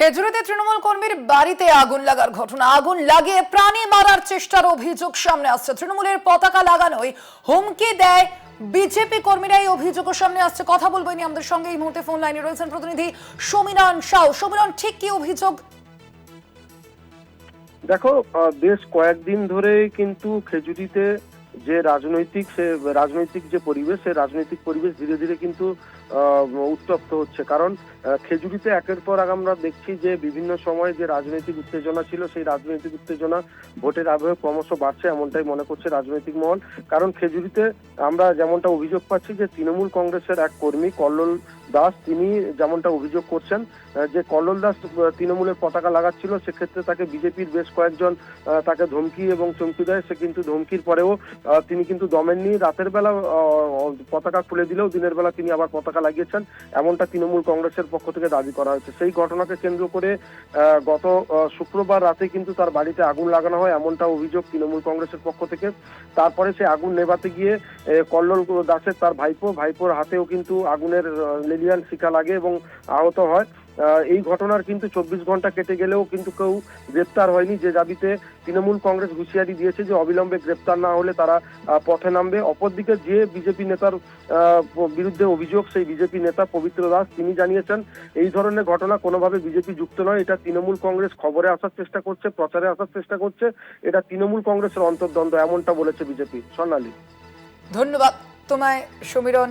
খেজুরিতে তৃণমূল কর্মীর বাড়িতে আগুন লাগার ঘটনা, আগুন লাগিয়ে প্রাণে মারার চেষ্টার অভিযোগ সামনে আসছে। তৃণমূলের পতাকা লাগানোয় হুমকি দেয় বিজেপি কর্মীরা, এই অভিযোগের সামনে আসছে। কথা বলবো ইনি আমাদের সঙ্গে এই মুহূর্তে ফোন লাইনে রয়েছেন প্রতিনিধি সমীরণ সাউ। সমীরণ, ঠিক কি অভিযোগ? দেখো, বেশ কয়েকদিন ধরে কিন্তু খেজুরিতে যে রাজনৈতিক যে পরিবেশ, সেই রাজনৈতিক পরিবেশ ধীরে ধীরে কিন্তু উত্তপ্ত হচ্ছে। কারণ খেজুরিতে একের পর এক আমরা দেখছি যে বিভিন্ন সময় যে রাজনৈতিক উত্তেজনা ছিল, সেই রাজনৈতিক উত্তেজনা ভোটের আবহে ক্রমশ বাড়ছে, এমনটাই মনে করছে রাজনৈতিক মহল। কারণ খেজুরিতে আমরা যেমনটা অভিযোগ পাচ্ছি যে তৃণমূল কংগ্রেসের এক কর্মী কল্লোল দাস, তিনি যেমনটা অভিযোগ করছেন যে কল্লোল দাস তৃণমূলের পতাকা লাগাচ্ছিল, সেক্ষেত্রে তাকে বিজেপির বেশ কয়েকজন তাকে ধমকি এবং চমকি দেয়। সে কিন্তু ধমকির পরেও তিনি কিন্তু দমেননি। রাতের বেলা পতাকা খুলে দিলেও দিনের বেলা তিনি আবার পতাকা লাগিয়েছেন, এমনটা তৃণমূল কংগ্রেসের পক্ষ থেকে দাবি করা হয়েছে। সেই ঘটনাকে কেন্দ্র করে গত শুক্রবার রাতে কিন্তু তার বাড়িতে আগুন লাগানো হয়, এমনটা অভিযোগ তৃণমূল কংগ্রেসের পক্ষ থেকে। তারপরে সে আগুন নেভাতে গিয়ে কল্লোল দাসের তার ভাইপোর হাতেও কিন্তু আগুনের লেলিয়ান শিখা লাগে এবং আহত হয়। এই ঘটনার কিন্তু 24 ঘন্টা কেটে গেলেও কিন্তু কেউ গ্রেপ্তার হয়নি, যে দাবিতে তৃণমূল কংগ্রেস হুঁশিয়ারি দিয়েছে যে অবিলম্বে গ্রেপ্তার না হলে তারা পথে নামবে। অপরদিকে যে বিজেপি নেতার বিরুদ্ধে অভিযোগ, সেই বিজেপি নেতা পবিত্র দাস তিনি জানিয়েছেন এই ধরনের ঘটনা কোনোভাবে বিজেপি যুক্ত নয়, এটা তৃণমূল কংগ্রেস খবরে আসার চেষ্টা করছে, প্রচারে আসার চেষ্টা করছে, এটা তৃণমূল কংগ্রেসের অন্তর্দ্বন্দ্ব, এমনটা বলেছে বিজেপি। স্বর্ণালী, ধন্যবাদ তোমায় সমীরণ।